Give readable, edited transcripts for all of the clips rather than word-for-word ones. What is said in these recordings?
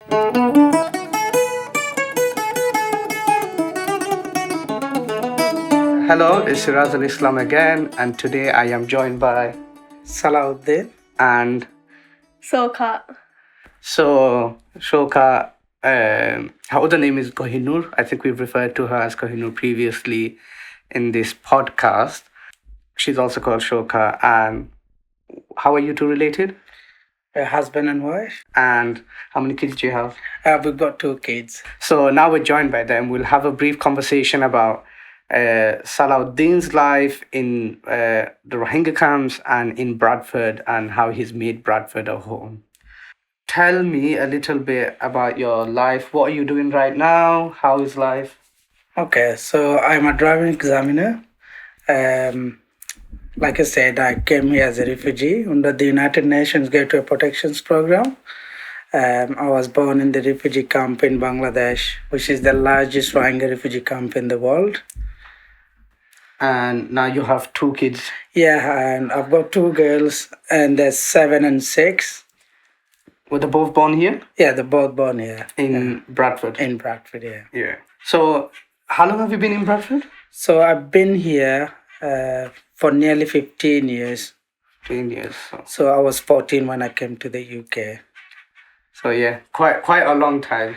Hello, it's Siraz Islam again, and today I am joined by Salahuddin and Soka. Shoka. Her other name is Kohinoor. I think we've referred to her as Kohinoor previously in this podcast. She's also called Shoka. And how are you two related? A husband and wife. And how many kids do you have? We've got 2 kids. So now we're joined by them. We'll have a brief conversation about Salahuddin's life in the Rohingya camps and in Bradford and how he's made Bradford a home. Tell me a little bit about your life. What are you doing right now? How is life? Okay, so I'm a driving examiner. Like I said, I came here as a refugee under the United Nations Gateway Protections Program. I was born in the refugee camp in Bangladesh, which is the largest Rohingya refugee camp in the world. And now you have 2 kids. Yeah, and I've got 2 girls, and they're 7 and 6. Were they both born here? Yeah, they're both born here. In Bradford? In Bradford, yeah. Yeah. So, how long have you been in Bradford? So I've been here for nearly 15 years. 15 years. So I was 14 when I came to the UK. So yeah, quite a long time.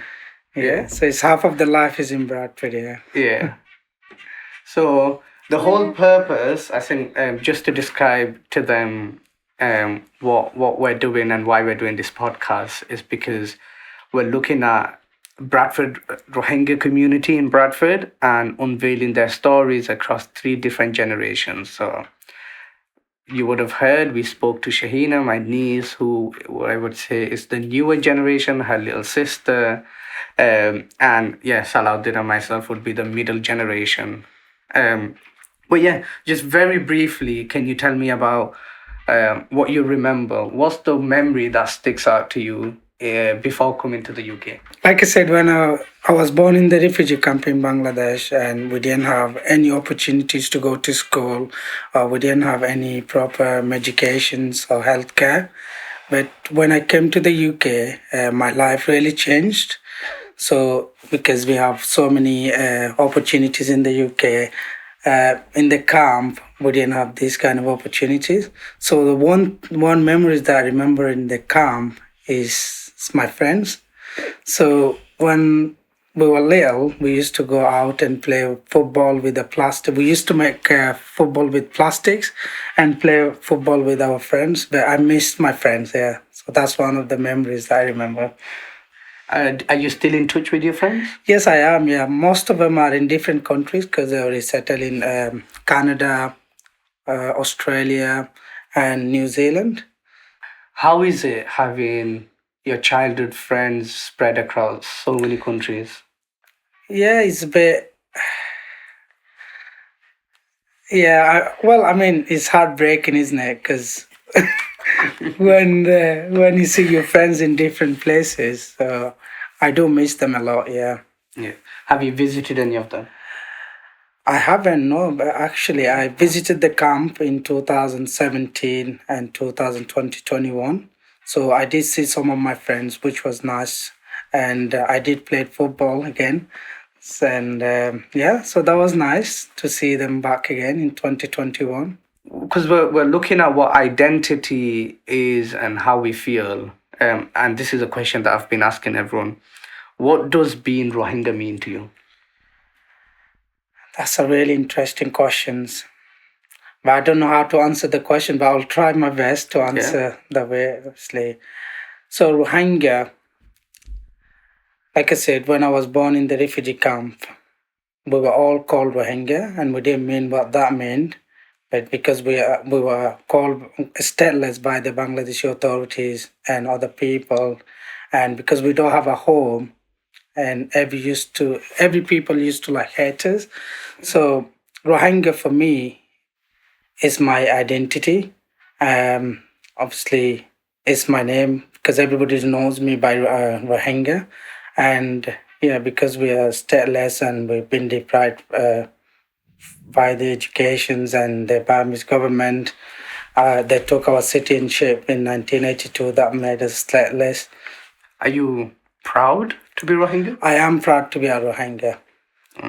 Yeah. So it's half of the life is in Bradford, yeah. Yeah. So the whole purpose, I think, just to describe to them what we're doing and why we're doing this podcast is because we're looking at Bradford Rohingya community in Bradford and unveiling their stories across 3 different generations. So you would have heard we spoke to Shahina, my niece, who I would say is the newer generation, her little sister, and yeah, Salahuddin and myself would be the middle generation. But yeah, just very briefly, can you tell me about what you remember? What's the memory that sticks out to you before coming to the UK? Like I said, when I was born in the refugee camp in Bangladesh, and we didn't have any opportunities to go to school, or we didn't have any proper medications or healthcare. But when I came to the UK, my life really changed. So because we have so many opportunities in the UK, in the camp, we didn't have these kind of opportunities. So the one memories that I remember in the camp is my friends. So when we were little, we used to go out and play football with the plastic. We used to make football with plastics and play football with our friends. But I missed my friends there. So that's one of the memories that I remember. Are you still in touch with your friends? Yes, I am. Yeah, most of them are in different countries because they already settled in Canada, Australia, and New Zealand. How is it having your childhood friends spread across so many countries? Yeah, it's a bit. Yeah, it's heartbreaking, isn't it? Because when you see your friends in different places, I do miss them a lot. Yeah. Yeah. Have you visited any of them? I haven't, no, but actually I visited the camp in 2017 and 2021. So I did see some of my friends, which was nice. And I did play football again. And so that was nice to see them back again in 2021. Because we're looking at what identity is and how we feel. And this is a question that I've been asking everyone. What does being Rohingya mean to you? That's a really interesting question. But I don't know how to answer the question, but I'll try my best to answer the way, obviously. So Rohingya, like I said, when I was born in the refugee camp, we were all called Rohingya, and we didn't mean what that meant. But because we were called stateless by the Bangladeshi authorities and other people, and because we don't have a home, and every people used to like hate us. So Rohingya for me is my identity. Obviously, it's my name because everybody knows me by Rohingya, and because we are stateless and we've been deprived by the educations and the Burmese government. They took our citizenship in 1982. That made us stateless. Are you proud to be Rohingya? I am proud to be a Rohingya.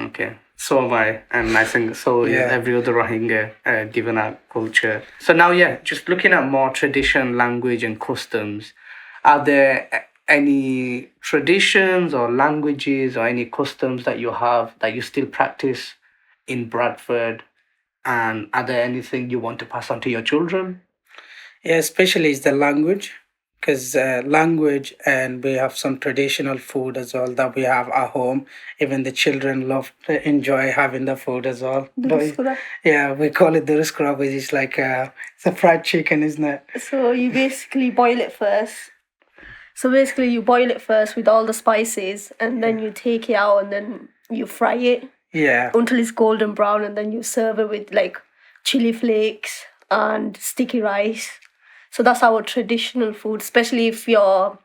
Okay. So am I, and I think so. Yeah, every other Rohingya, given our culture. So now, just looking at more tradition, language, and customs. Are there any traditions or languages or any customs that you have that you still practice in Bradford? And are there anything you want to pass on to your children? Yeah, especially is the language, because language, and we have some traditional food as well that we have at home. Even the children love to enjoy having the food as well. Yeah, we call it duruskura, which is like it's a fried chicken, isn't it? So you basically boil it first. So basically you boil it first with all the spices, and then you take it out and then you fry it. Yeah. Until it's golden brown, and then you serve it with like chili flakes and sticky rice. So that's our traditional food, especially if your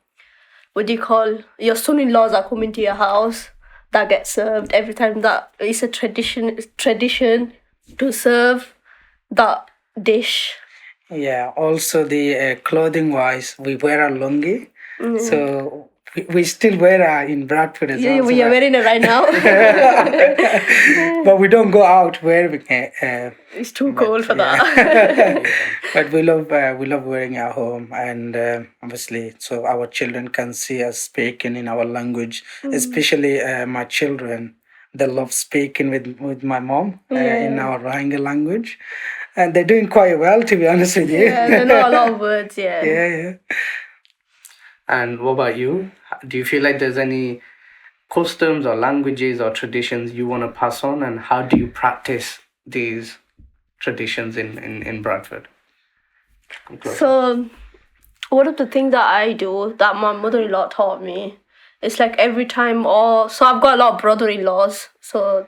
son-in-laws are coming to your house. That gets served every time. That is a tradition to serve that dish. Yeah. Also, the clothing wise, we wear a lungi, so we still wear in Bradford as well. Yeah, we are wearing it right now. But we don't go out wearing it. It's too cold for that. But we love wearing it at home, and obviously, so our children can see us speaking in our language. Especially my children, they love speaking with my mom in our Rohingya language, and they're doing quite well, to be honest with you. Yeah, they know a lot of words. Yeah. Yeah. And what about you? Do you feel like there's any customs or languages or traditions you want to pass on, and how do you practice these traditions in Bradford? So one of the things that I do that my mother-in-law taught me is like every time, so I've got a lot of brother-in-laws, so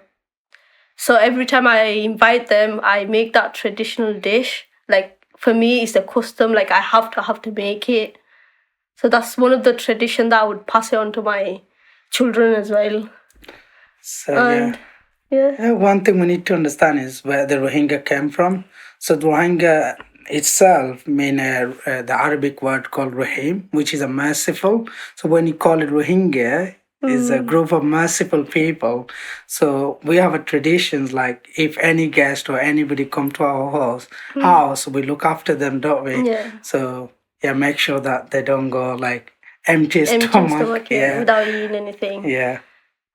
every time I invite them, I make that traditional dish. Like for me, it's a custom, like I have to make it. So that's one of the tradition that I would pass it on to my children as well. So one thing we need to understand is where the Rohingya came from. So the Rohingya itself mean the Arabic word called Rahim, which is a merciful. So when you call it Rohingya, it's a group of merciful people. So we have a traditions like if any guest or anybody come to our house, we look after them, don't we? Yeah. So make sure that they don't go like empty stomach. Without eating anything. Yeah.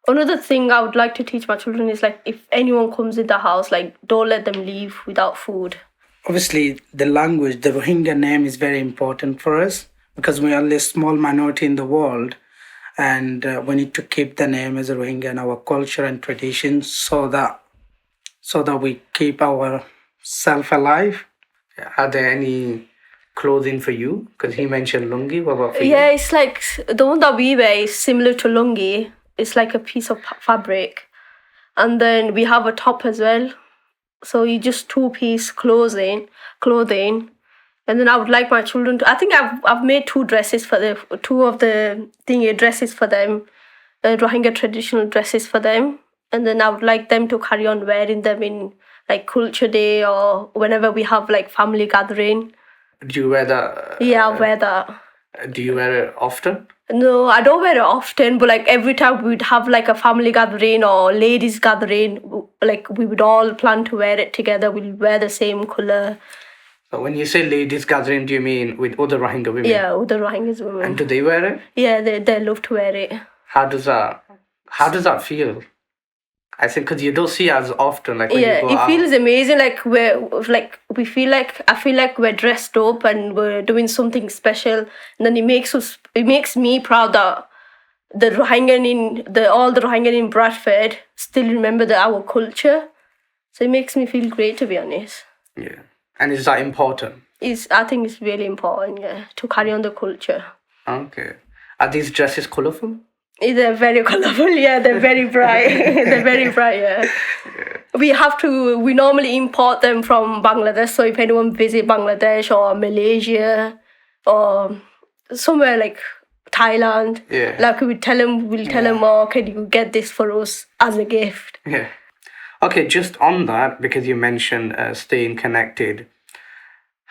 Another thing I would like to teach my children is like if anyone comes in the house, like don't let them leave without food. Obviously, the language, the Rohingya name is very important for us because we are a small minority in the world, and we need to keep the name as a Rohingya in our culture and traditions so that we keep ourselves alive. Are there any clothing for you? Because he mentioned lungi. What about for you? Yeah, it's like the one that we wear is similar to lungi. It's like a piece of fabric, and then we have a top as well. So you just two-piece clothing, and then I would like my children to. I think I've made two dresses for them, dresses for them, Rohingya traditional dresses for them, and then I would like them to carry on wearing them in like Culture Day or whenever we have like family gathering. Do you wear that? Yeah, I wear that. Do you wear it often? No, I don't wear it often, but like every time we'd have like a family gathering or ladies gathering, like we would all plan to wear it together. We'll wear the same colour. So when you say ladies gathering, do you mean with other Rohingya women? Yeah, other Rohingya women. And do they wear it? Yeah, they love to wear it. How does that feel? I think because you don't see it as often, like when you go out. It feels amazing. I feel like we're dressed up and we're doing something special, and then it makes me proud that all the Rohingya in Bradford still remember our culture. So it makes me feel great, to be honest. Yeah, and is that important? I think it's really important, to carry on the culture. Okay, are these dresses colourful? They're very colourful, they're very bright. They're very bright, yeah. We normally import them from Bangladesh, so if anyone visit Bangladesh or Malaysia or somewhere like Thailand, like we'll tell them, oh, can you get this for us as a gift? Yeah. Okay, just on that, because you mentioned staying connected,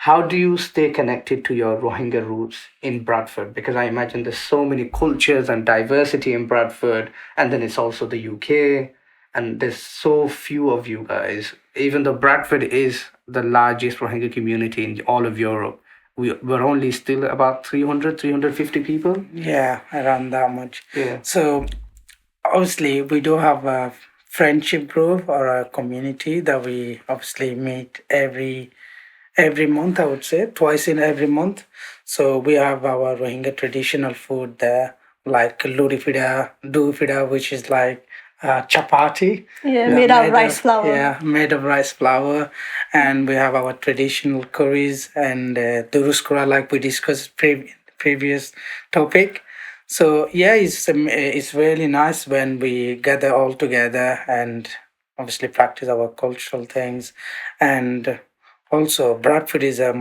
how do you stay connected to your Rohingya roots in Bradford? Because I imagine there's so many cultures and diversity in Bradford, and then it's also the UK, and there's so few of you guys. Even though Bradford is the largest Rohingya community in all of Europe, we're only still about 300, 350 people. Yeah, around that much. Yeah. So obviously we do have a friendship group or a community that we obviously meet every month, I would say, twice in every month. So we have our Rohingya traditional food there, like lurifida, duifida, which is like chapati. Yeah, We made are out of rice flour. Yeah, made of rice flour. And we have our traditional curries and duruskura, like we discussed previous topic. So yeah, it's really nice when we gather all together and obviously practice our cultural things. And also, Bradford is a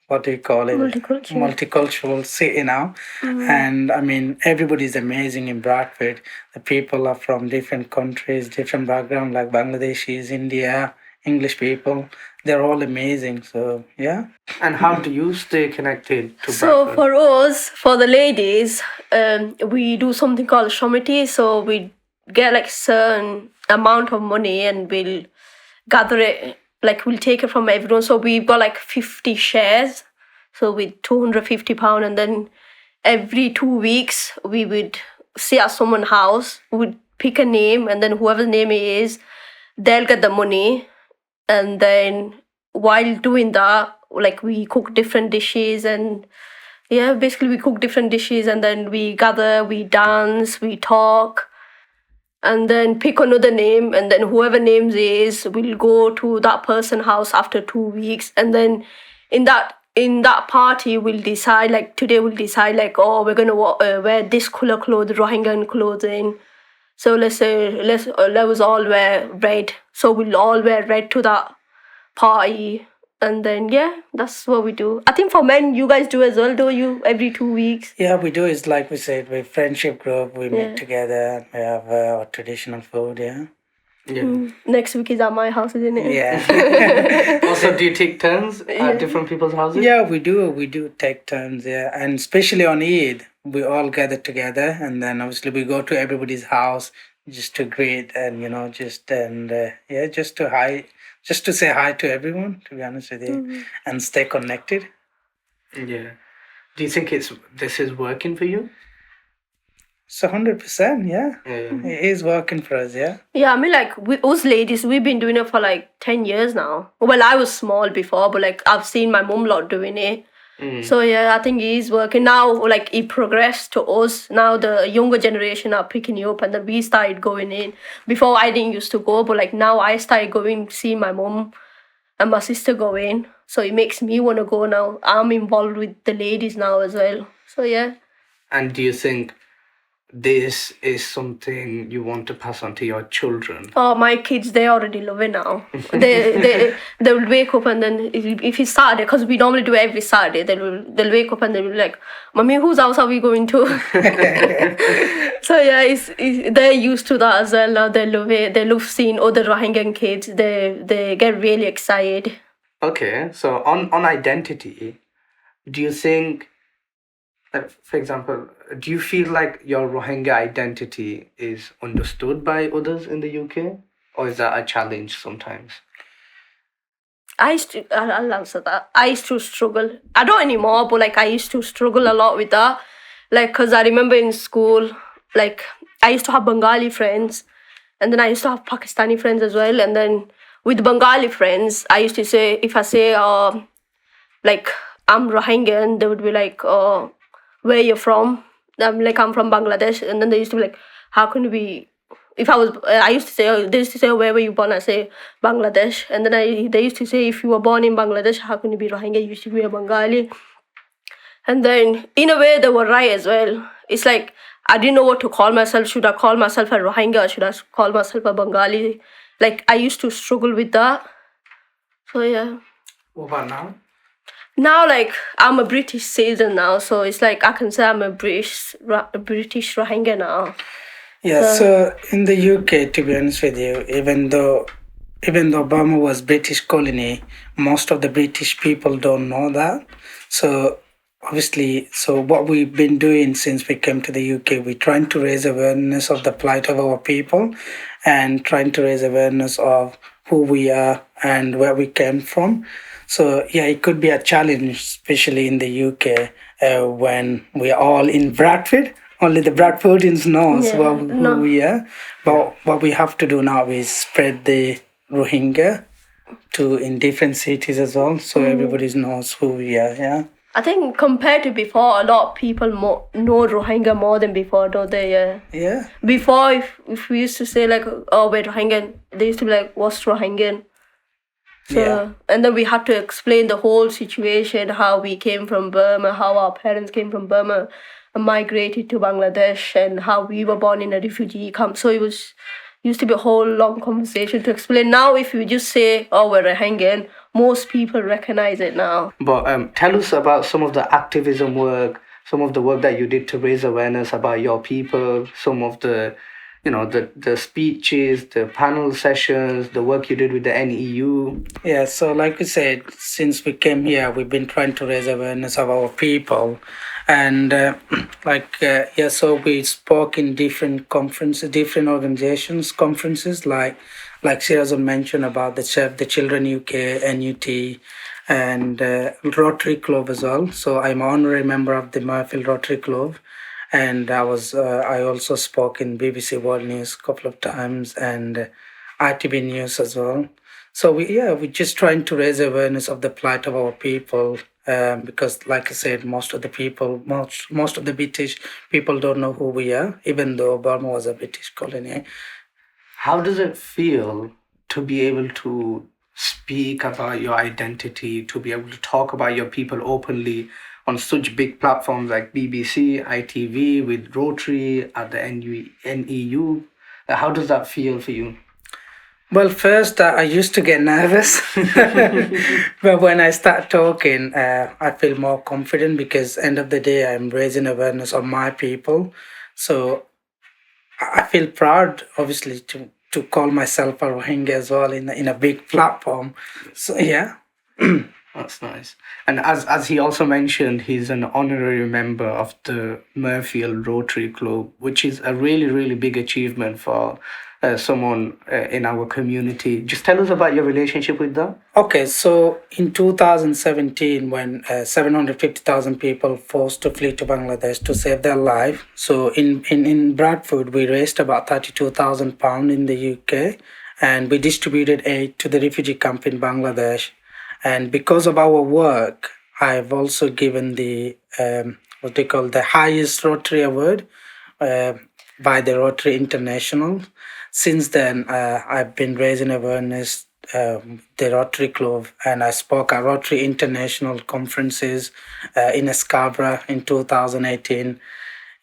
what do you call it? Multicultural. Multicultural city now. And I mean, everybody's amazing in Bradford. The people are from different countries, different background, like Bangladeshis, India, English people. They're all amazing. So, yeah. And how do you stay connected to So Bradford? for us, for the ladies, we do something called shomiti. So we get like certain amount of money and we'll gather it. Like we'll take it from everyone. So we've got like 50 shares. So with £250, and then every 2 weeks we would stay at someone's house. We'd pick a name, and then whoever's name it is, they'll get the money. And then while doing that, like we cook different dishes, and yeah, basically we cook different dishes, and then we gather, we dance, we talk, and then pick another name, and then whoever names is, we'll go to that person's house after 2 weeks, and then in that party we'll decide, like today we'll decide like, oh, we're gonna wear this color clothes, Rohingya clothing. So let's say let us all wear red. So we'll all wear red to that party, and then yeah, that's what we do. I think for men, you guys do as well, do you? Every 2 weeks. Yeah, we do. It's like we said, we're friendship group. We Yeah. meet together. We have our traditional food. Yeah. Yeah. Next week is at my house, isn't it? Yeah. Also, do you take turns at different people's houses? Yeah, we do. We do take turns. Yeah, and especially on Eid, we all gather together, and then obviously we go to everybody's house just to greet and just to say hi to everyone. To be honest with you, and stay connected. Yeah. Do you think this is working for you? So 100%, yeah, Yeah. it is working for us. Yeah. Yeah, I mean, like, us ladies, we've been doing it for like 10 years now. Well, I was small before, but like, I've seen my mum lot doing it. So, yeah, I think it is working. Now, like, it progressed to us. Now, the younger generation are picking you up, and then we started going in. Before, I didn't used to go, but like, now I started going, see my mum and my sister go in. So, it makes me want to go now. I'm involved with the ladies now as well. So, yeah. And do you think this is something you want to pass on to your children? Oh, my kids, they already love it now. They will wake up, and then if it's Saturday, because we normally do it every Saturday, they'll wake up and they'll be like, "Mommy, whose house are we going to?" So yeah, they're used to that as well now. They love it. They love seeing other Rohingya kids. They get really excited. Okay, so on identity, do you think, for example, do you feel like your Rohingya identity is understood by others in the UK? Or is that a challenge sometimes? I'll answer that. I used to struggle. I don't anymore, but like I used to struggle a lot with that. Like, because I remember in school, like I used to have Bengali friends, and then I used to have Pakistani friends as well. And then with Bengali friends, I used to say, if I say, like, I'm Rohingya, they would be like, where you from? I'm like, I'm from Bangladesh. And then they used to be like, how can you be? If I was, I used to say, they used to say, where were you born? I say, Bangladesh. And then they used to say, if you were born in Bangladesh, how can you be Rohingya? You should be a Bengali. And then, in a way, they were right as well. It's like, I didn't know what to call myself. Should I call myself a Rohingya, or should I call myself a Bengali? Like, I used to struggle with that. So, yeah. What about now? Now, like, I'm a British citizen now, so it's like I can say I'm a British Rohingya now. Yeah, so in the UK, to be honest with you, even though even though Burma was British colony, most of the British people don't know that. So obviously, so what we've been doing since we came to the UK, we're trying to raise awareness of the plight of our people and trying to raise awareness of who we are and where we came from. So yeah, it could be a challenge, especially in the UK, when we're all in Bradford. Only the Bradfordians knows Yeah, who we are. But what we have to do now is spread the Rohingya to in different cities as well, so everybody knows who we are. Yeah. I think compared to before, a lot of people know Rohingya more than before, don't they? Yeah. Yeah. Before, if we used to say like, oh, we're Rohingyan, they used to be like, what's Rohingyan? So, Yeah. and then we had to explain the whole situation, how we came from Burma, how our parents came from Burma and migrated to Bangladesh, and how we were born in a refugee camp. So it was used to be a whole long conversation to explain. Now, if you just say, oh, we're Rohingyan, most people recognize it now. But tell us about some of the activism work, some of the work that you did to raise awareness about your people, some of the, the speeches, the panel sessions, the work you did with the NEU. Yeah, so like we said, since we came here, we've been trying to raise awareness of our people. And so we spoke in different conferences, different organizations, conferences, like Shirazon mentioned about the Children UK, NUT, and Rotary Club as well. So I'm an honorary member of the Mayfield Rotary Club. And I also spoke in BBC World News a couple of times and ITV News as well. So we're just trying to raise awareness of the plight of our people, because, like I said, most of the British people don't know who we are, even though Burma was a British colony. How does it feel to be able to speak about your identity, to be able to talk about your people openly on such big platforms like BBC, ITV, with Rotary, at the NEU? How does that feel for you? Well, first, I used to get nervous, but when I start talking, I feel more confident because end of the day, I'm raising awareness of my people. So I feel proud, obviously, to call myself a Rohingya as well in a big platform. So yeah. That's nice. And as he also mentioned, he's an honorary member of the Murfield Rotary Club, which is a really, really big achievement for someone in our community. Just tell us about your relationship with them. Okay, so in 2017, when 750,000 people forced to flee to Bangladesh to save their life, so in Bradford, we raised about £32,000 in the UK, and we distributed aid to the refugee camp in Bangladesh. And because of our work, I've also given the the highest Rotary Award by the Rotary International. Since then, I've been raising awareness, the Rotary Club, and I spoke at Rotary International conferences in Scarborough in 2018.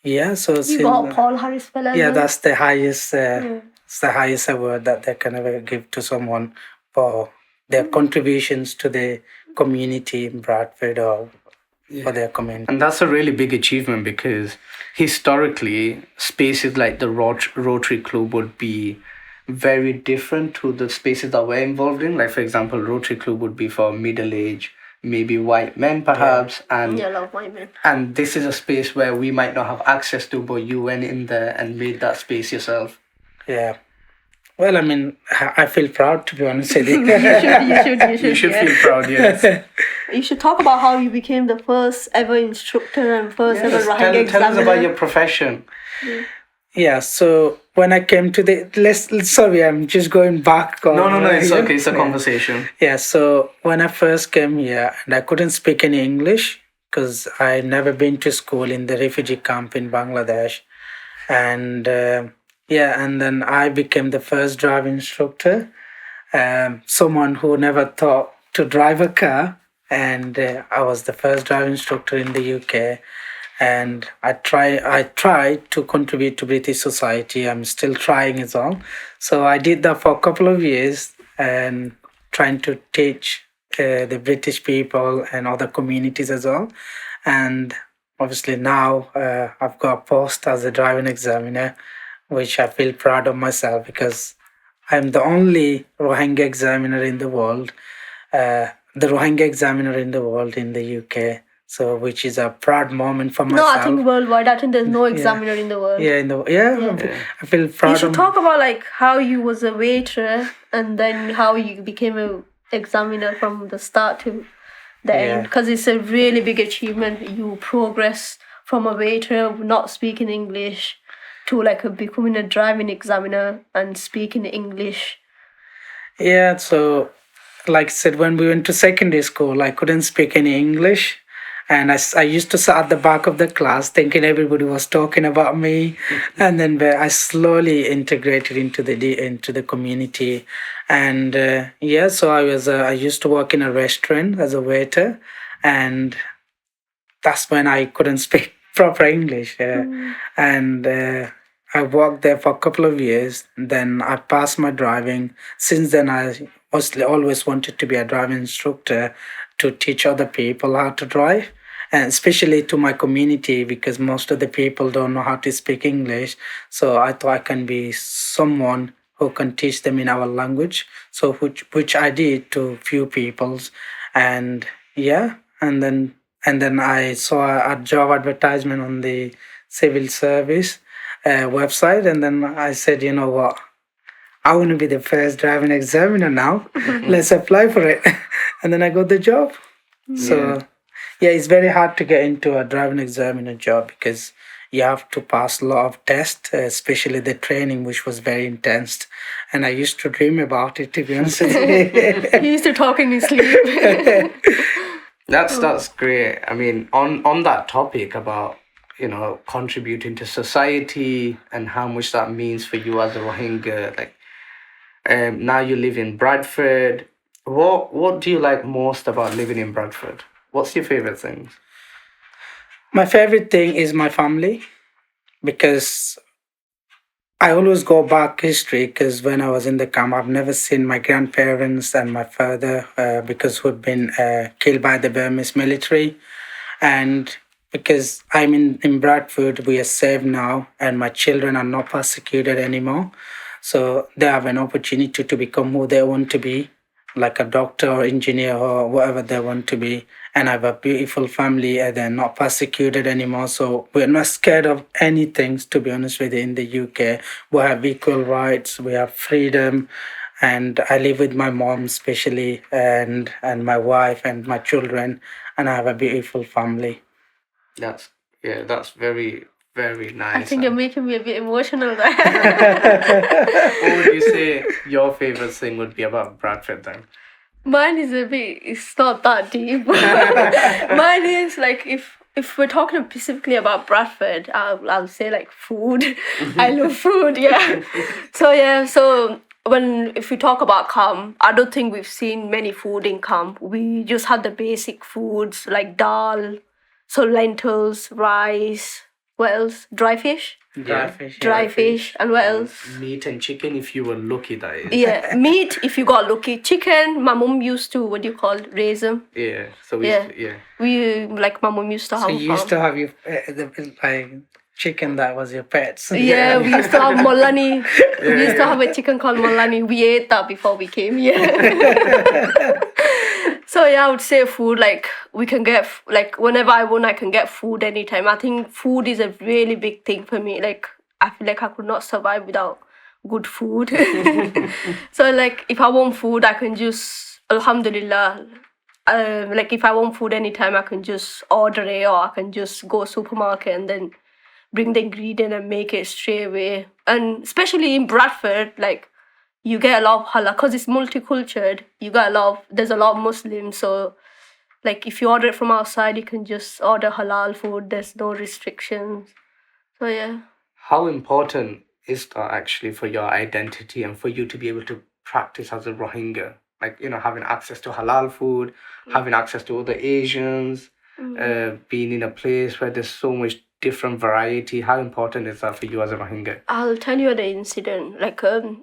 Yeah, so You got Paul Harris Fellow. yeah, that's the highest. It's the highest award that they can ever give to someone for their contributions to the community in Bradford or for their community. And that's a really big achievement because historically, spaces like the Rotary Club would be very different to the spaces that we're involved in. Like, for example, Rotary Club would be for middle-aged, maybe white men, perhaps. And Yeah, I love white men. and this is a space where we might not have access to, but you went in there and made that space yourself. Yeah. Well, I mean, I feel proud, to be honest with you. You should feel proud, yes. You should talk about how you became the first ever instructor and first ever Rohingya Tell us examiner. about your profession. Yeah, so when I came to sorry, I'm just going back. No, it's okay. It's a conversation. Yeah, so when I first came here, and I couldn't speak any English because I'd never been to school in the refugee camp in Bangladesh. And and then I became the first driving instructor, someone who never thought to drive a car. And I was the first driving instructor in the UK. And I try to contribute to British society. I'm still trying as well. So I did that for a couple of years and trying to teach the British people and other communities as well. And obviously now I've got a post as a driving examiner, which I feel proud of myself because I'm the only Rohingya examiner in the world, the Rohingya examiner in the world in the UK. So, which is a proud moment for No, I myself. think worldwide. I think there's no Yeah. examiner in the world. Yeah, I feel proud. You should of- talk about like how you was a waiter and then how you became a examiner from the start to the end, Yeah. because it's a really big achievement. You progress from a waiter not speaking English to like becoming a driving examiner and speaking English. Yeah, so like I said, when we went to secondary school, I couldn't speak any English. And I used to sit at the back of the class thinking everybody was talking about me. And then I slowly integrated into the community. And yeah, so I used to work in a restaurant as a waiter. And that's when I couldn't speak proper English. And I worked there for a couple of years. Then I passed my driving. Since then, I always wanted to be a driving instructor to teach other people how to drive, and especially to my community because most of the people don't know how to speak English. So I thought I can be someone who can teach them in our language. So which I did to few peoples, and yeah, and then I saw a job advertisement on the civil service website, and then I said, you know what, I want to be the first driving examiner now. Let's apply for it. And then I got the job. So, yeah, it's very hard to get into a driving examiner job because you have to pass a lot of tests, especially the training, which was very intense. And I used to dream about it, to be honest with you. He used to talk in his sleep. That's great. I mean, on that topic about contributing to society and how much that means for you as a Rohingya, like now you live in Bradford. What do you like most about living in Bradford? What's your favorite things? My favorite thing is my family because I always go back history because when I was in the camp, I've never seen my grandparents and my father because who'd been killed by the Burmese military. And because I'm in Bradford, we are safe now, and my children are not persecuted anymore. So they have an opportunity to become who they want to be, like a doctor or engineer or whatever they want to be. And I have a beautiful family and they're not persecuted anymore. So we're not scared of anything, to be honest with you, in the UK. We have equal rights, we have freedom. And I live with my mom especially and my wife and my children, and I have a beautiful family. That's very, very nice. I think you're making me a bit emotional there. What would you say your favorite thing would be about Bradford then? Mine is it's not that deep. Mine is like, if we're talking specifically about Bradford, I'll say like food. I love food, yeah. So if we talk about camp, I don't think we've seen many food in camp. We just had the basic foods like dal, so lentils, rice, what else? Dry fish? Dry fish, and what else? Meat and chicken if you were lucky, that is. Yeah, meat if you got lucky. Chicken, my mum used to, what do you call it, raise them. Yeah. So We, like, my mum used to have So you used to have your chicken that was your pets. Yeah, we used to have Molani. We used to have a chicken called Molani. We ate that before we came here. So yeah, I would say food, like we can get, like whenever I want, I can get food anytime. I think food is a really big thing for me. Like I feel like I could not survive without good food. So like if I want food, I can just, Alhamdulillah, like if I want food anytime, I can just order it, or I can just go supermarket and then bring the ingredient and make it straight away. And especially in Bradford, like you get a lot of halal because it's multicultural. There's a lot of Muslims, so like if you order it from outside, you can just order halal food. There's no restrictions. So yeah. How important is that actually for your identity and for you to be able to practice as a Rohingya? Like, having access to halal food, having access to other Asians, being in a place where there's so much different variety. How important is that for you as a Rohingya? I'll tell you the incident. Like,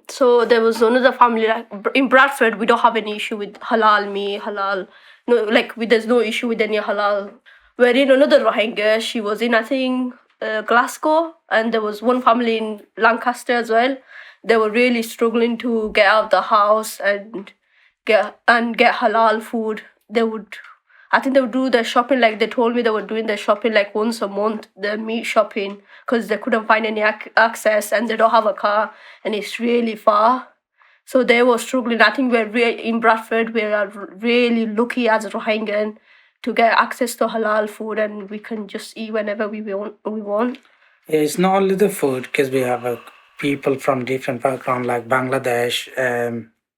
so there was another family, like in Bradford, we don't have any issue with halal meat, halal. No, like there's no issue with any halal. Wherein another Rohingya, she was in, I think, Glasgow, and there was one family in Lancaster as well. they were really struggling to get out of the house and get halal food. I think they would do their shopping, like they told me they were doing their shopping like once a month, the meat shopping, because they couldn't find any access and they don't have a car and it's really far. So they were struggling. I think in Bradford, we are really lucky as a Rohingya to get access to halal food and we can just eat whenever we want. Yeah, it's not only the food because we have people from different backgrounds like Bangladesh,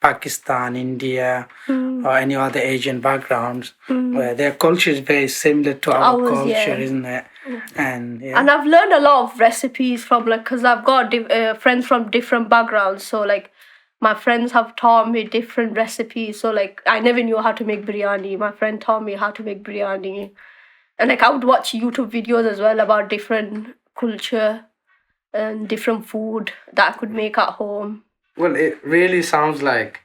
Pakistan, India, or any other Asian backgrounds, where their culture is very similar to our Ours, culture, yeah. isn't it? And And I've learned a lot of recipes from because I've got friends from different backgrounds. So like my friends have taught me different recipes. So like I never knew how to make biryani. My friend taught me how to make biryani. And like I would watch YouTube videos as well about different culture and different food that I could make at home. Well, it really sounds like,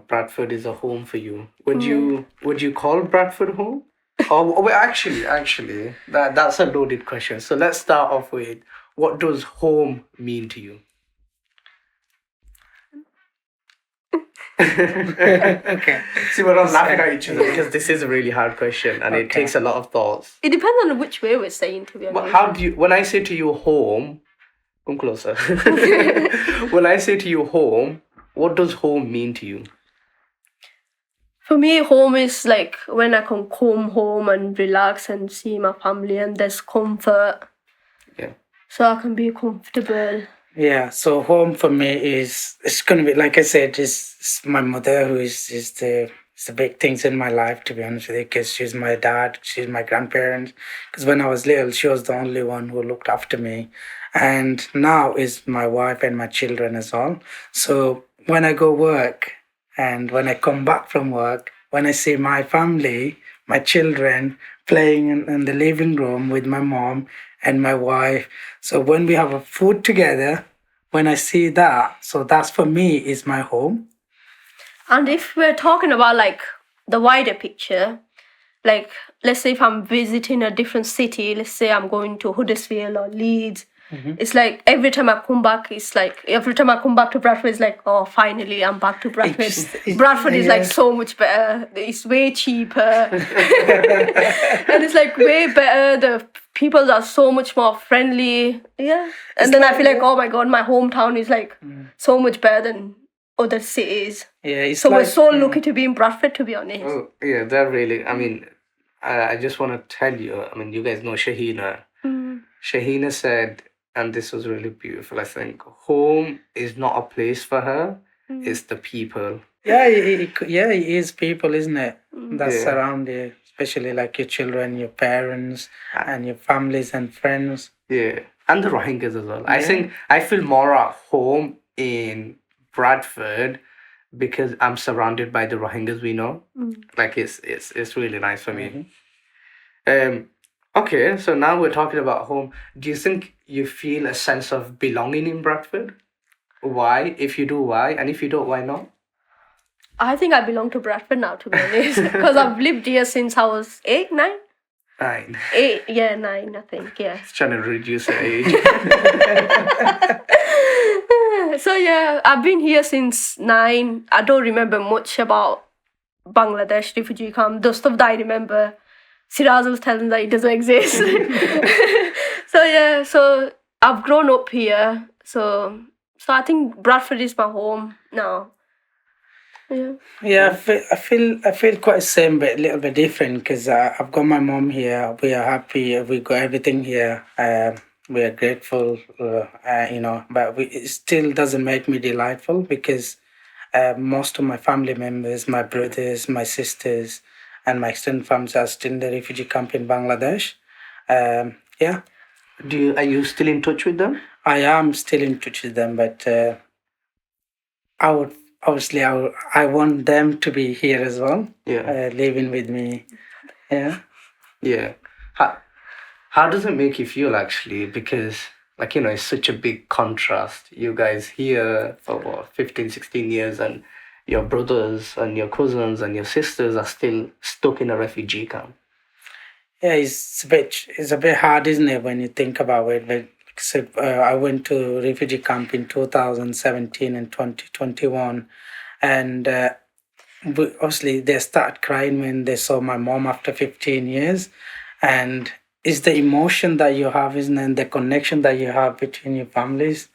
Bradford is a home for you. Would you call Bradford home? Well, actually, that's a loaded question. So let's start off with, what does home mean to you? okay. See, we're not laughing at each other because this is a really hard question and it takes a lot of thoughts. It depends on which way we're saying, to be honest. But when I say to you home, come closer. When I say to you home, what does home mean to you? For me, home is like when I can come home and relax and see my family and there's comfort. Yeah. So I can be comfortable. Yeah, so home for me it's gonna be, like I said, is my mother who is the big things in my life, to be honest with you, because she's my dad, she's my grandparents. Because when I was little, she was the only one who looked after me, and now is my wife and my children as well. So when I go work and when I come back from work, when I see my family, my children playing in the living room with my mom and my wife. So when we have a food together, when I see that, so that's for me is my home. And if we're talking about like the wider picture, like let's say if I'm visiting a different city, let's say I'm going to Huddersfield or Leeds, it's like every time I come back to Bradford, it's like, oh, finally I'm back to Bradford. Bradford is like so much better. It's way cheaper. And it's like way better. The people are so much more friendly. Yeah. And then I feel like, oh my God, my hometown is like so much better than other cities. Yeah, so we're so lucky to be in Bradford, to be honest. Oh, yeah, they're really, I just want to tell you, you guys know Shahina. Shahina said, and this was really beautiful, I think, home is not a place for her, it's the people. Yeah, it is people, isn't it? That surround you, especially like your children, your parents, and your families and friends. Yeah, and the Rohingyas as well. I feel more at home in Bradford because I'm surrounded by the Rohingyas we know. Like it's really nice for me. Okay, so now we're talking about home. Do you think you feel a sense of belonging in Bradford? Why? If you do, why? And if you don't, why not? I think I belong to Bradford now, to be honest, because I've lived here since I was 8, 9. 9. 8, yeah, 9, I think, yeah. It's trying to reduce the age. So yeah, I've been here since 9. I don't remember much about Bangladesh refugee camp. The stuff that I remember, Siraz was telling that it doesn't exist. So I've grown up here. So I think Bradford is my home now. Yeah, I feel quite the same, but a little bit different because I've got my mom here. We are happy. We got everything here. We are grateful, but it still doesn't make me delightful because most of my family members, my brothers, my sisters, and my extended family are still in the refugee camp in Bangladesh. Yeah. Are you still in touch with them? I am still in touch with them, but I want them to be here as well. Yeah. Living with me. Yeah. Yeah. How does it make you feel actually? Because it's such a big contrast. You guys here for 15, 16 years and your brothers and your cousins and your sisters are still stuck in a refugee camp. Yeah, it's a bit hard, isn't it, when you think about it? But Except I went to refugee camp in 2017 and 2021, and obviously they start crying when they saw my mom after 15 years, and it's the emotion that you have, isn't it? And the connection that you have between your families.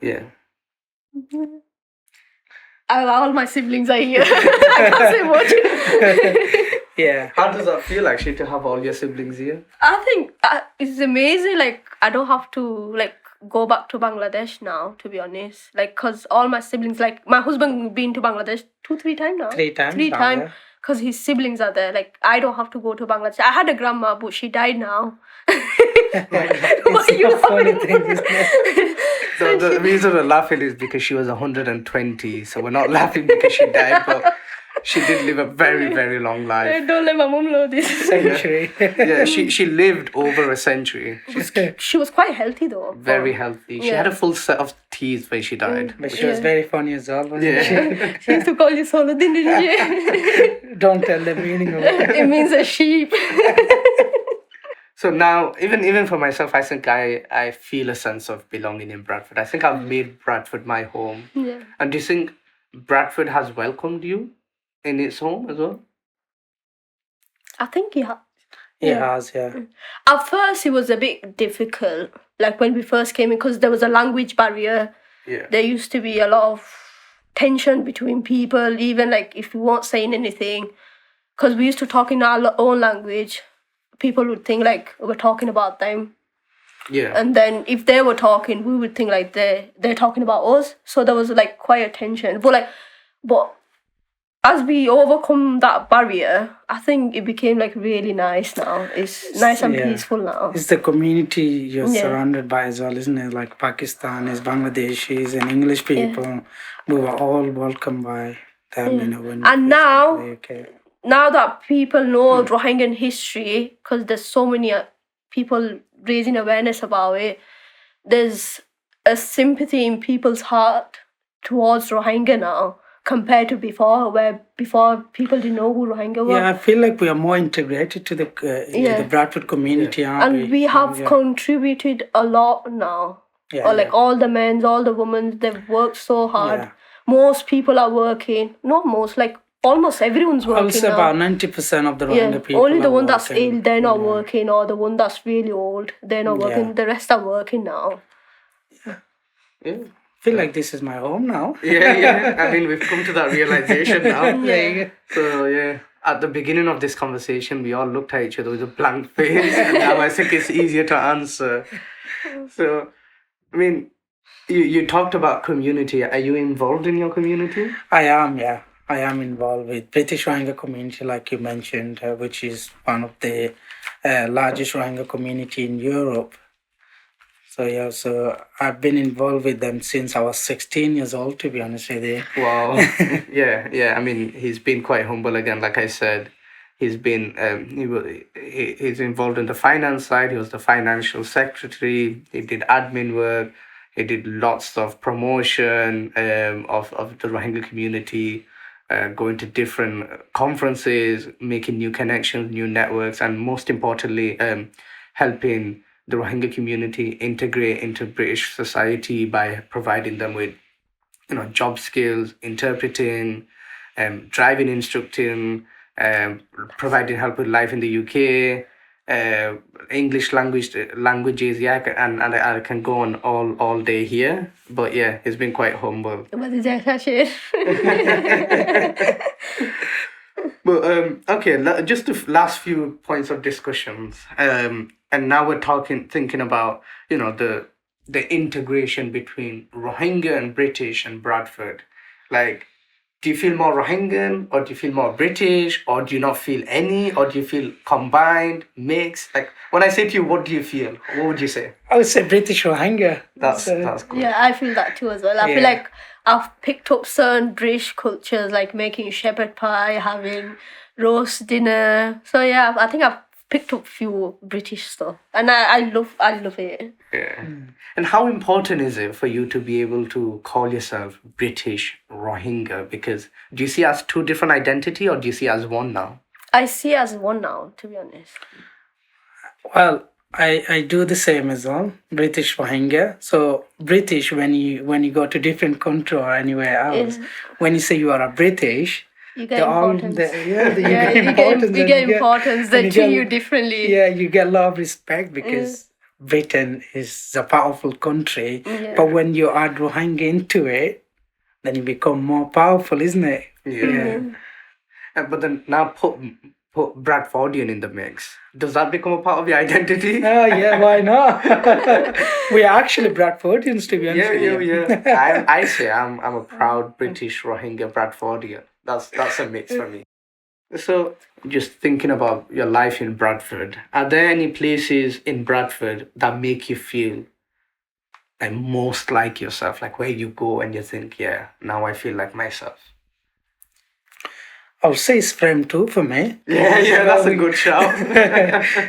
Yeah. All my siblings are here. I can't say much. Yeah. How does that feel actually to have all your siblings here? I think it's amazing. Like, I don't have to like go back to Bangladesh now, to be honest. Like, cause all my siblings, like my husband been to Bangladesh 2-3 times now. 3 times. Three now, times. yeah. Cause his siblings are there. Like, I don't have to go to Bangladesh. I had a grandma, but she died now. It's a funny thing, isn't it? The reason we're laughing is because she was 120, so we're not laughing because she died, but she did live a very, very long life. Don't let my mom know this. Century. Yeah, she lived over a century. She's She was quite healthy though. very healthy. She Yeah. had a full set of teeth when she died. But she was very funny as well, wasn't Yeah. She used to call you Solodin, didn't she? she? Don't tell the meaning of it. It means a sheep. So now, even for myself, I think I feel a sense of belonging in Bradford. I think I've made Bradford my home. Yeah. And do you think Bradford has welcomed you in its home as well? I think It has, yeah. At first, it was a bit difficult. Like when we first came in, because there was a language barrier. Yeah. There used to be a lot of tension between people, even like if we weren't saying anything. Because we used to talk in our own language. People would think like we're talking about them. Yeah. And then if they were talking, we would think like they're talking about us. So there was like quite a tension. But as we overcome that barrier, I think it became like really nice now. It's nice and Yeah. peaceful now. It's the community you're Yeah. surrounded by as well, isn't it? Like Pakistanis, Bangladeshis, and English people. We were all welcomed by them, you know. When And we now- first came to the UK. Now that people know Rohingya history, because there's so many people raising awareness about it, there's a sympathy in people's heart towards Rohingya now compared to before, where before people didn't know who Rohingya were. Yeah, I feel like we are more integrated to the Yeah. the Bradford community, aren't And we have Yeah. contributed a lot now. Yeah, Or like yeah. all the men, all the women, they've worked so hard. Yeah. Most people are working. Not most, like almost everyone's I working would say now. about 90% of the Rohingya people only the are one that's working. ill, they're not working, or the one that's really old, they're not working. Yeah. The rest are working now. Yeah. I feel like this is my home now. Yeah. I mean, we've come to that realization now. There you go. So, yeah. At the beginning of this conversation, we all looked at each other with a blank face, and now I think it's easier to answer. So, I mean, you talked about community. Are you involved in your community? I am, yeah. I am involved with British Rohingya community, like you mentioned, which is one of the largest Rohingya community in Europe. So yeah, so I've been involved with them since I was 16 years old, to be honest with you. Wow. Yeah. I mean, he's been quite humble again. Like I said, he's been he's involved in the finance side. He was the financial secretary. He did admin work. He did lots of promotion of the Rohingya community, going to different conferences, making new connections, new networks, and most importantly, helping the Rohingya community integrate into British society by providing them with, job skills, interpreting, driving instructing, providing help with life in the UK, English languages, yeah, and I can go on all day here, but yeah, it's been quite humble. But okay, just the last few points of discussions, and now we're thinking about the integration between Rohingya and British and Bradford. Like, do you feel more Rohingyan, or do you feel more British, or do you not feel any, or do you feel combined, mixed? Like, when I say to you, what do you feel? What would you say? I would say British Rohingya. That's cool. Yeah, I feel that too as well. I feel Yeah. like I've picked up certain British cultures, like making shepherd pie, having roast dinner. So yeah, I think I've picked up few British stuff, and I love it. Yeah. And how important is it for you to be able to call yourself British Rohingya? Because do you see as two different identity, or do you see as one now? I see as one now, to be honest. Well, I do the same as well. British Rohingya. So British, when you go to different country or anywhere else, Yeah. when you say you are a British, You they get all importance. you Yeah, get importance. you and get importance. and They you treat get you differently. yeah, you get a lot of respect Yeah. because Britain is a powerful country. Yeah. But when you add Rohingya into it, then you become more powerful, isn't it? Yeah. But then now put Bradfordian in the mix. Does that become a part of your identity? Oh yeah, why not? We are actually Bradfordians, to be honest Yeah, with you. I say I'm a proud British Rohingya Bradfordian. That's a mix for me. So just thinking about your life in Bradford, are there any places in Bradford that make you feel like most like yourself? Like where you go and you think, yeah, now I feel like myself. I'll say it's Frame 2 for me. Yeah, that's a good shout.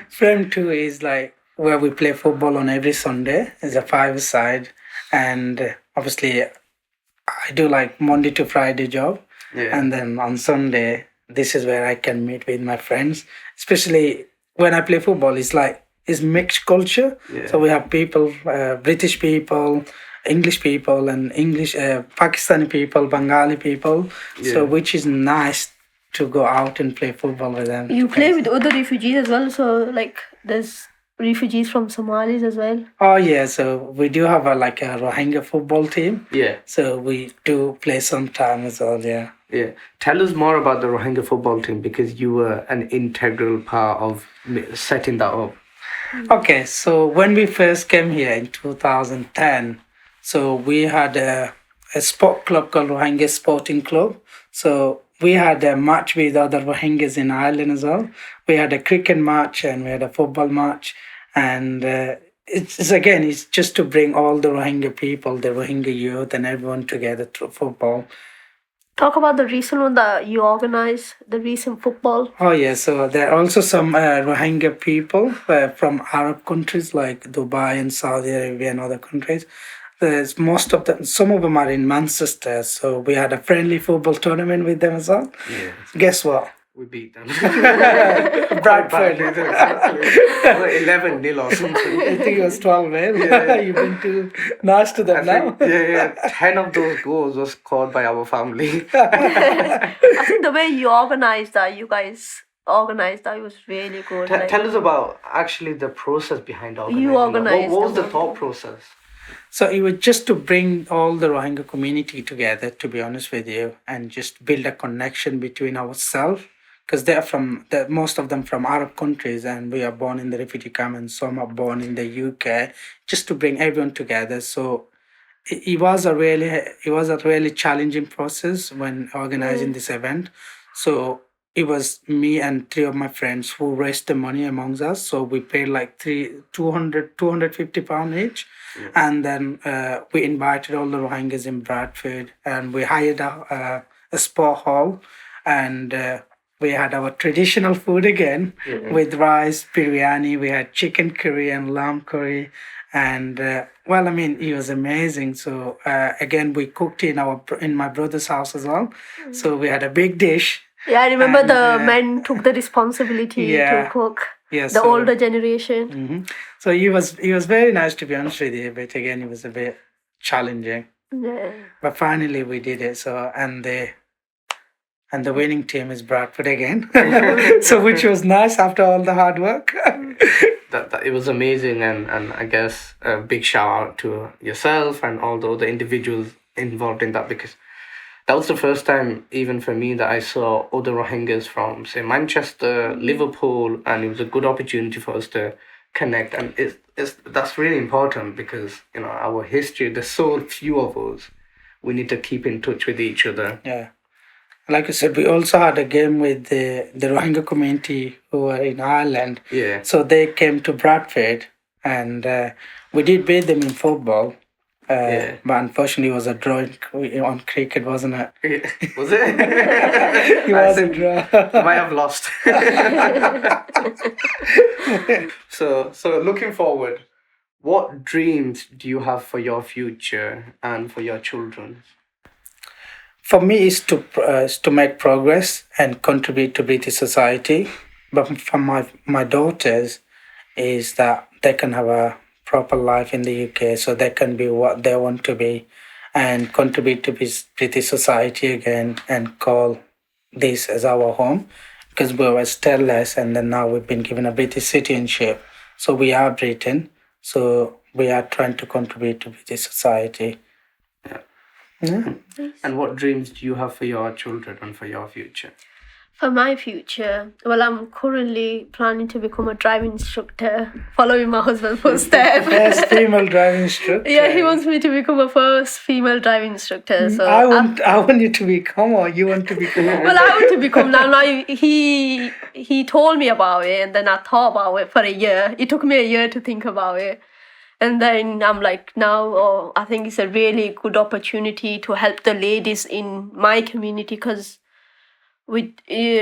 Frame 2 is like where we play football on every Sunday. It's a five-side. And obviously, I do like Monday to Friday job. Yeah. And then on Sunday, this is where I can meet with my friends. Especially when I play football, it's mixed culture. Yeah. So we have people, British people, English people, and Pakistani people, Bengali people. So Yeah. which is nice to go out and play football with them. You play with other refugees as well. So like there's refugees from Somalis as well. Oh yeah, so we do have a Rohingya football team. Yeah. So we do play sometime as well. Yeah. Yeah. Tell us more about the Rohingya football team because you were an integral part of setting that up. Okay, so when we first came here in 2010, so we had a sport club called Rohingya Sporting Club. So we had a match with other Rohingyas in Ireland as well. We had a cricket match and we had a football match. And it's just to bring all the Rohingya people, the Rohingya youth and everyone together through football. Talk about the recent one that you organized, the recent football. Oh yeah, so there are also some Rohingya people from Arab countries like Dubai and Saudi Arabia and other countries. There's most of them. Some of them are in Manchester. So we had a friendly football tournament with them as well. Yeah. Guess what? We beat them. Bradford. Exactly. 11-0 or something. I think it was 12, man. Yeah. You've been too nice to them now. Yeah. 10 of those goals was scored by our family. I think the way you organized that, you guys organized that, was really good. Tell us about actually the process behind organizing. You organized What was the them. thought process? So it was just to bring all the Rohingya community together, to be honest with you, and just build a connection between ourselves. Because most of them from Arab countries, and we are born in the refugee camp, and some are born in the UK, just to bring everyone together. So it was a really challenging process when organizing this event. So it was me and three of my friends who raised the money amongst us. So we paid like 250 pounds each. And then we invited all the Rohingyas in Bradford and we hired a sport hall and we had our traditional food again with rice, biryani. We had chicken curry and lamb curry. And it was amazing. So again, we cooked in my brother's house as well. So we had a big dish. Yeah, I remember And, the men took the responsibility yeah. to cook. Yeah, The older generation. So he was very nice, to be honest with you. But again, it was a bit challenging. Yeah. But finally, we did it. So and the winning team is Bradford again. So which was nice after all the hard work. That it was amazing, and I guess a big shout out to yourself and all the other individuals involved in that, because that was the first time, even for me, that I saw other Rohingyas from, say, Manchester, Liverpool, and it was a good opportunity for us to connect. And that's really important because, our history, there's so few of us. We need to keep in touch with each other. Yeah. Like I said, we also had a game with the Rohingya community who are in Ireland. Yeah. So they came to Bradford and we did beat them in football. But unfortunately, it was a draw on cricket, wasn't it? Was it? It was a draw. Might have lost. So looking forward, what dreams do you have for your future and for your children? For me, is to make progress and contribute to British society. But for my daughters, is that they can have a proper life in the UK, so they can be what they want to be and contribute to this British society again and call this as our home because we were stateless and then now we've been given a British citizenship. So we are Britain. So we are trying to contribute to British society. Yeah. And what dreams do you have for your children and for your future? For my future, well, I'm currently planning to become a driving instructor, following my husband's footsteps. First female driving instructor. Yeah, he wants me to become a first female driving instructor. So I want you to become, or you want to become. well, I want to become now. He told me about it, and then I thought about it for a year. It took me a year to think about it, and then I'm like, now, I think it's a really good opportunity to help the ladies in my community because with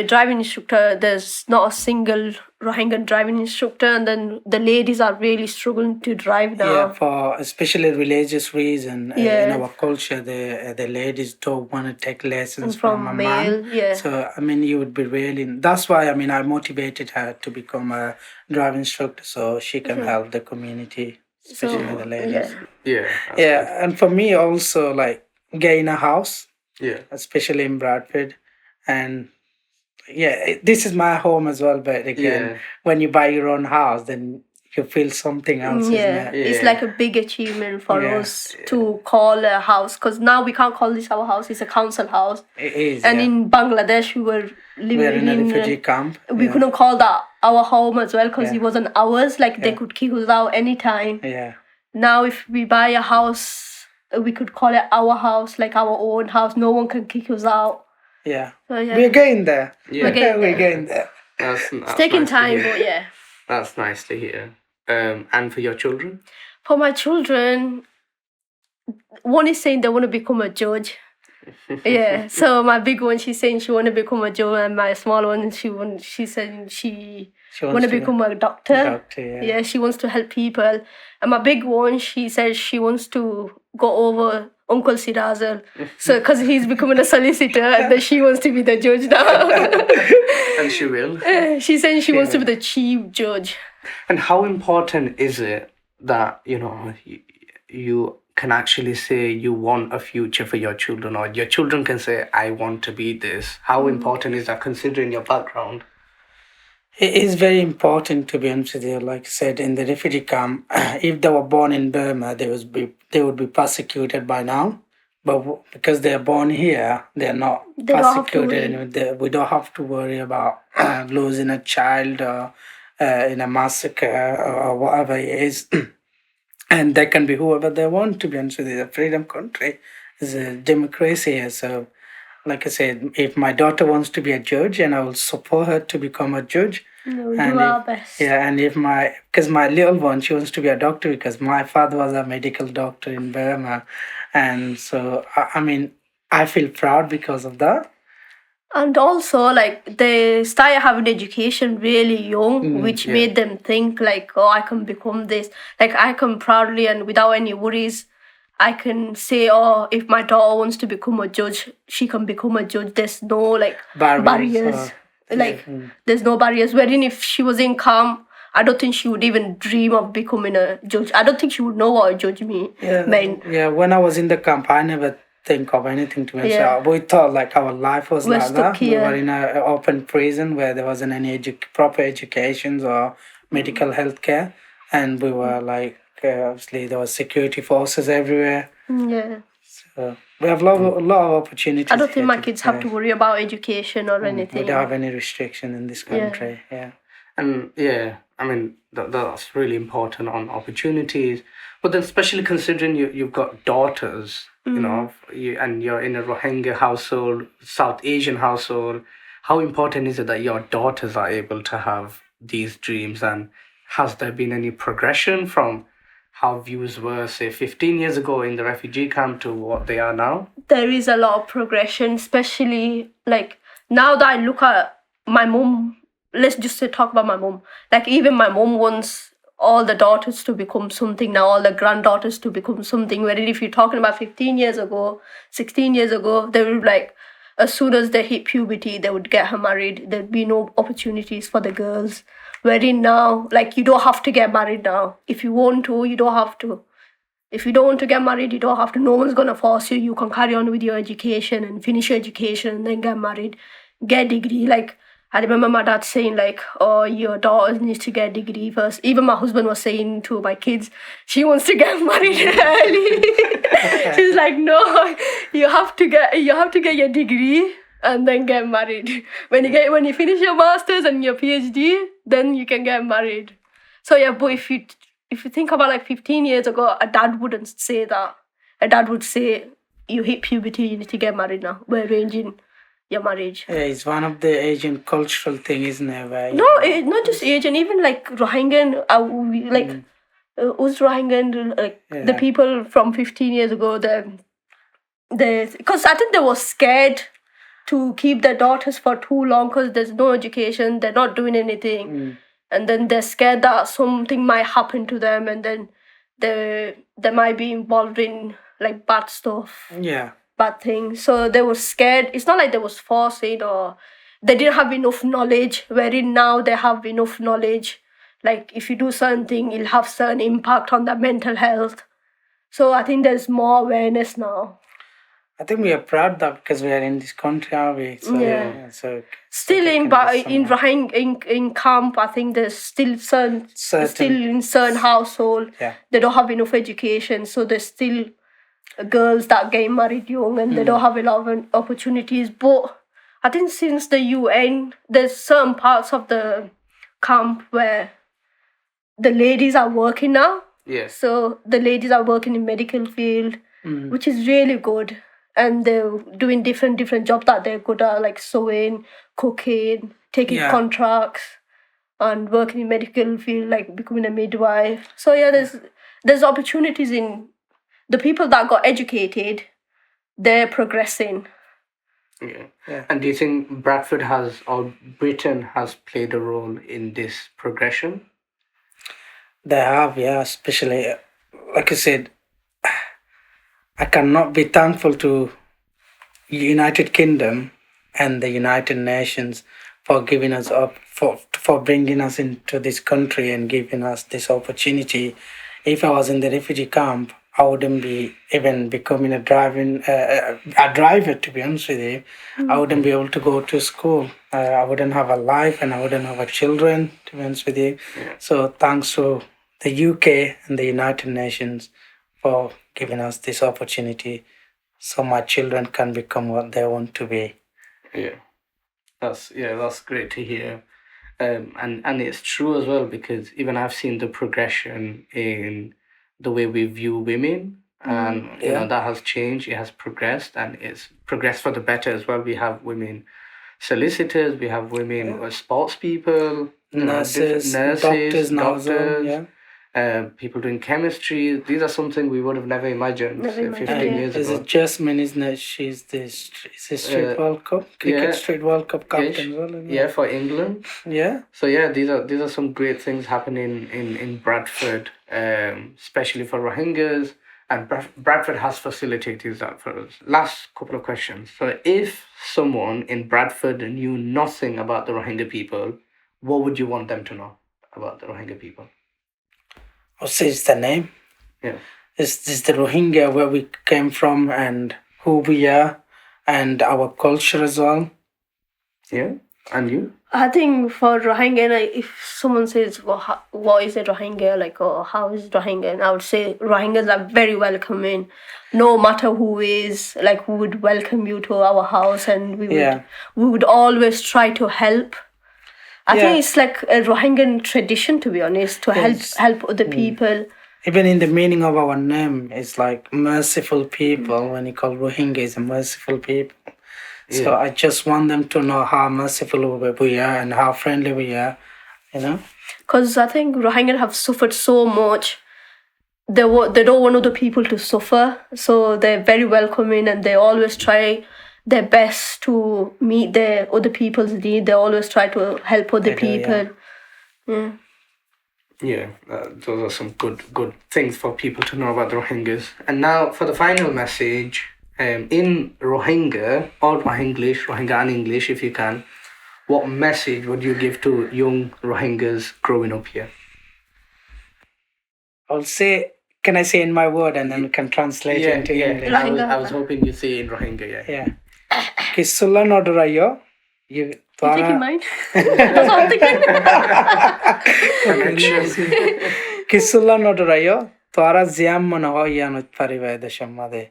driving instructor, there's not a single Rohingya driving instructor, and then the ladies are really struggling to drive now. Yeah, for especially religious reason in our culture, the ladies don't want to take lessons from a male, man. yeah. So I mean, you would be really. That's why I mean, I motivated her to become a driving instructor so she can help the community, especially the ladies. Yeah. And for me also, like getting a house. Yeah. Especially in Bradford. And this is my home as well. But again, when you buy your own house, then you feel something else. Isn't it? It's like a big achievement for us to call a house because now we can't call this our house; it's a council house. It is. And in Bangladesh, we were living in a refugee camp. We couldn't call that our home as well because it wasn't ours. Like they could kick us out anytime. Yeah. Now, if we buy a house, we could call it our house, like our own house. No one can kick us out. Yeah. So, We're getting there. Yeah. We're getting there. That's it's taking nice time, but yeah. That's nice to hear. And for your children? For my children, one is saying they want to become a judge. So my big one, she's saying she want to become a judge, and my small one, she said she want to become a doctor. Yeah, she wants to help people. And my big one, she says she wants to go over Uncle Sirazal. So, because he's becoming a solicitor, and then she wants to be the judge now. And she will. She's saying she wants to be the chief judge. And how important is it that, you can actually say you want a future for your children, or your children can say, I want to be this? How important is that considering your background? It is very important, to be honest with you. Like I said, in the refugee camp, if they were born in Burma, they would be persecuted by now. But because they are born here, they are not persecuted. We don't have to worry about losing a child or in a massacre or whatever it is. And they can be whoever they want, to be honest with you. It's a freedom country. It's a democracy here. So, like I said, if my daughter wants to be a judge, and I will support her to become a judge. No, we do our best. Yeah, and because my little one, she wants to be a doctor because my father was a medical doctor in Burma. And so, I feel proud because of that. And also, like, they started having education really young, which made them think, like, oh, I can become this. Like, I can proudly and without any worries, I can say, oh, if my daughter wants to become a judge, she can become a judge. There's no, like, barriers. There's no barriers. Wherein if she was in camp, I don't think she would even dream of becoming a judge. I don't think she would know what a judge meant. Yeah, when I was in the camp, I never think of anything to me. So we thought like our life was like that. Here. We were in an open prison where there wasn't any proper education or medical health care. And we were like, obviously there was security forces everywhere. Yeah. So we have a lot of opportunities. I don't think my kids have to worry about education or anything. We don't have any restriction in this country. Yeah. And that's really important on opportunities. But then especially considering you've got daughters, and you're in a Rohingya household, South Asian household, how important is it that your daughters are able to have these dreams? And has there been any progression from how views were, say, 15 years ago in the refugee camp to what they are now? There is a lot of progression, especially like now that I look at my mom. Let's just talk about my mom. Like even my mom wants all the daughters to become something now, all the granddaughters to become something. Where if you're talking about 15 years ago, 16 years ago, they would like, as soon as they hit puberty, they would get her married. There'd be no opportunities for the girls. Wherein now, like, you don't have to get married now. If you want to, you don't have to. If you don't want to get married, you don't have to. No one's gonna force you. You can carry on with your education and finish your education and then get married, get a degree. Like, I remember my dad saying, like, oh, your daughter needs to get a degree first. Even my husband was saying to my kids, she wants to get married early. She's like, no, you have to get your degree and then get married. When you finish your masters and your PhD, then you can get married. So yeah, but if you think about like 15 years ago, a dad wouldn't say that. A dad would say, you hit puberty, you need to get married now. We're arranging your marriage. Yeah, it's one of the Asian cultural thing, isn't it? Where No, not just Asian, even like Rohingyan, Rohingyan, like the people from 15 years ago, because I think they were scared to keep their daughters for too long because there's no education, they're not doing anything. And then they're scared that something might happen to them, and then they might be involved in like bad stuff. Yeah. Bad things. So they were scared. It's not like they was forcing or they didn't have enough knowledge, wherein now they have enough knowledge. Like if you do certain thing, it'll have certain impact on their mental health. So I think there's more awareness now. I think we are proud that because we are in this country, are we? So, Yeah. So Still in Rohingya in camp, I think there's still still in certain household. Yeah. They don't have enough education, so there's still girls that get married young and they don't have a lot of opportunities. But I think since the UN, there's certain parts of the camp where the ladies are working now. Yes. So the ladies are working in medical field, which is really good. And they're doing different jobs that they're good at, like sewing, cooking, taking contracts, and working in medical field, like becoming a midwife. So yeah, there's opportunities in the people that got educated. They're progressing. Yeah. And do you think Bradford or Britain has played a role in this progression? They have, yeah. Especially, like I said, I cannot be thankful to United Kingdom and the United Nations for giving us up, for bringing us into this country and giving us this opportunity. If I was in the refugee camp, I wouldn't be even becoming a driver, to be honest with you. I wouldn't be able to go to school. I wouldn't have a life and I wouldn't have a children, to be honest with you. Yeah. So thanks to the UK and the United Nations for giving us this opportunity so my children can become what they want to be. Yeah. That's great to hear. And it's true as well, because even I've seen the progression in the way we view women, and you know that has changed. It has progressed, and it's progressed for the better as well. We have women solicitors, we have women sports people, Nurses, doctors, people doing chemistry. These are something we would have never imagined 15 years Is ago. it Jasmine, isn't it? She's the Street World Cup, Cricket Street World Cup captain as well, isn't it? For England. Yeah. So these are some great things happening in Bradford, especially for Rohingyas, and Bradford has facilitated that for us. Last couple of questions. So if someone in Bradford knew nothing about the Rohingya people, what would you want them to know about the Rohingya people? I'll say it's the name. Yeah. It's the Rohingya, where we came from and who we are and our culture as well. Yeah. And you? I think for Rohingya, like, if someone says, well, what is a Rohingya, like, or how is Rohingya, and I would say Rohingyas are very welcoming. No matter who is, like, we would welcome you to our house, and we would always try to help. I think it's like a Rohingyan tradition, to be honest, to help other people. Even in the meaning of our name, it's like merciful people. When you call Rohingya, it's a merciful people. Yeah. So I just want them to know how merciful we are and how friendly we are, you know? Because I think Rohingya have suffered so much. They don't want other people to suffer. So they're very welcoming, and they always try their best to meet their other people's need. They always try to help other people. Those are some good things for people to know about the Rohingyas. And now for the final message, in Rohingya or Rohingya and English, if you can, what message would you give to young Rohingyas growing up here? I'll say, can I say in my word and then we can translate into English? Rohingya. I was hoping you say in Rohingya, yeah. Yeah. Kisulla nodurayo. You You take in mind? That's all I'm thinking. Kisulla nodurayo. Twara ziam manaho yan utparibai deshamade.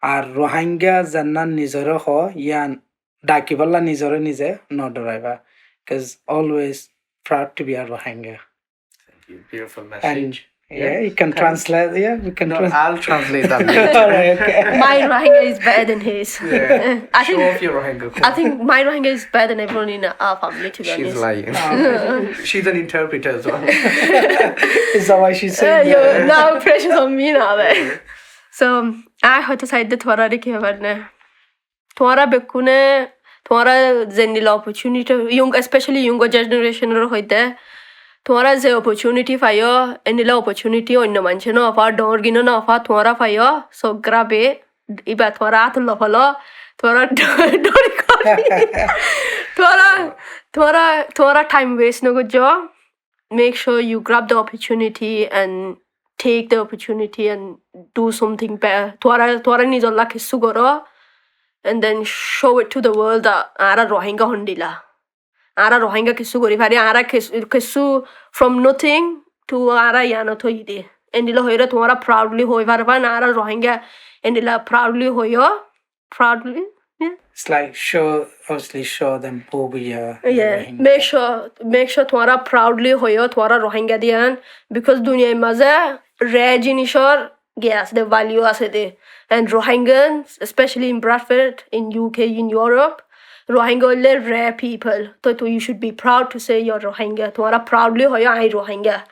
Ar Rohingya zannan nizoro ho yan dakiballa nizoro nize noduraiba. Because always proud to be a Rohingya. Thank you. Beautiful message. Yeah, you can translate. Yeah, we can. No, I'll translate that later. All right, okay. My Rohingya is better than his. Yeah. I Show think off your Rohingya. I think my Rohingya is better than everyone in our family, to be She's honest. lying. She's an interpreter as well. Is that why she said that? You're now pressure on me now. So I had to say that Twara Rikhavarne. Twara Bekune, Twara Zenila opportunity, young, especially younger generation, Rohide. Twara ze opportunity fire, and the opportunity on the mansion of our door, Gino of our Twara fire. So grab it, Iba Twara to Lofalo, Twara Twara time waste, no good job. Make sure you grab the opportunity and take the opportunity and do something better. Twara needs a lucky sugoro and then show it to the world that Ara Rohingya Hondila. Ara Rohingya kisu gori phari Ara kisu from nothing to Ara yano to ide. Endila hoira tumara proudly hoi varvan Ara Rohingya endila proudly hoyo. Proudly? Yeah. It's like obviously show them who we are. Yeah, make sure तुम्हारा proudly होयो तुम्हारा Rohingya दियान because दुनिया में मज़ा रेजिनिशर gas the value आसे दे and Rohingyans especially in Bradford in UK in Europe Rohingya ले rare people तो you should be proud to say you're Rohingya तुम्हारा proudly होयो I Rohingya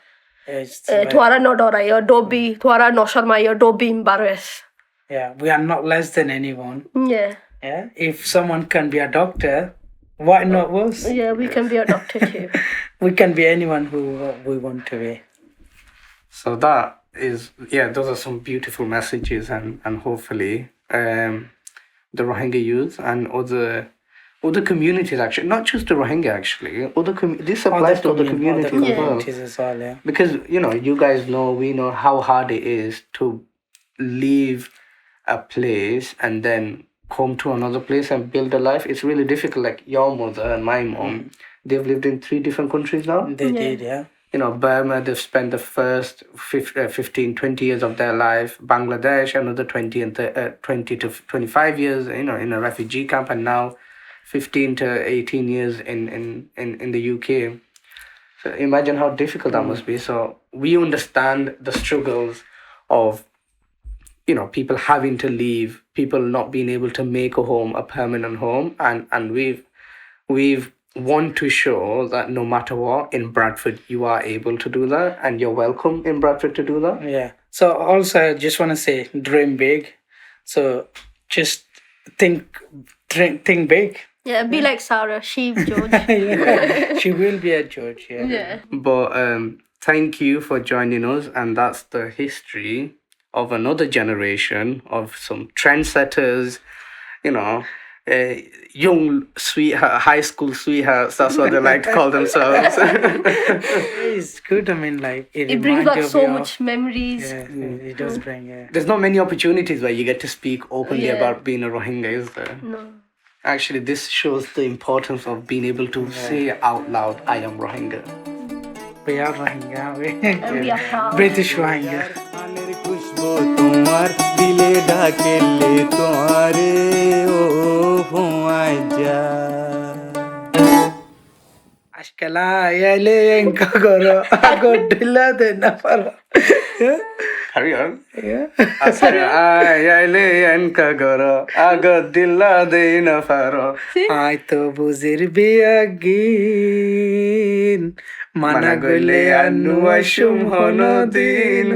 तुम्हारा no डरायो don't be तुम्हारा no शर्मायो don't be embarrassed. Yeah, we are not less than anyone. Yeah. Yeah, if someone can be a doctor, why not us? Yeah, we can be a doctor too. We can be anyone who we want to be. So that is, yeah, those are some beautiful messages, and hopefully the Rohingya youth and other communities, actually, not just the Rohingya, actually, this applies to other communities as well. Yeah. Because, you guys know, we know how hard it is to leave a place and then come to another place and build a life. It's really difficult. Like your mother and my mom, they've lived in 3 different countries now. They did, yeah. Burma, they've spent the first 15, 20 years of their life. Bangladesh, another 20 to 25 years, in a refugee camp, and now 15 to 18 years in the UK. So imagine how difficult that must be. So we understand the struggles of people having to leave, people not being able to make a home, a permanent home, and we've want to show that no matter what, in Bradford you are able to do that, and you're welcome in Bradford to do that. Yeah. So also I just want to say, dream big. So just think big. Yeah, be like Sarah, she George. Yeah, she will be a George. Yeah. Yeah. But thank you for joining us, and that's the history of another generation of some trendsetters, young sweetheart, high school sweethearts. That's what they like to call themselves. It's good. I mean, like It brings back so much memories. Yeah, it does bring. Yeah. There's not many opportunities where you get to speak openly Yeah. about being a Rohingya, is there? No. Actually, this shows the importance of being able to say out loud, I am Rohingya. We are Rohingya. And we are proud. British Rohingya. खुशबू तुम्हार दिले ढाकेले तुम्हारे ओ भुआजा Ashkala yale enka goro agodilla de nafara. Carry on. Yeah. I to buzir biagin managule anu ashum honodin.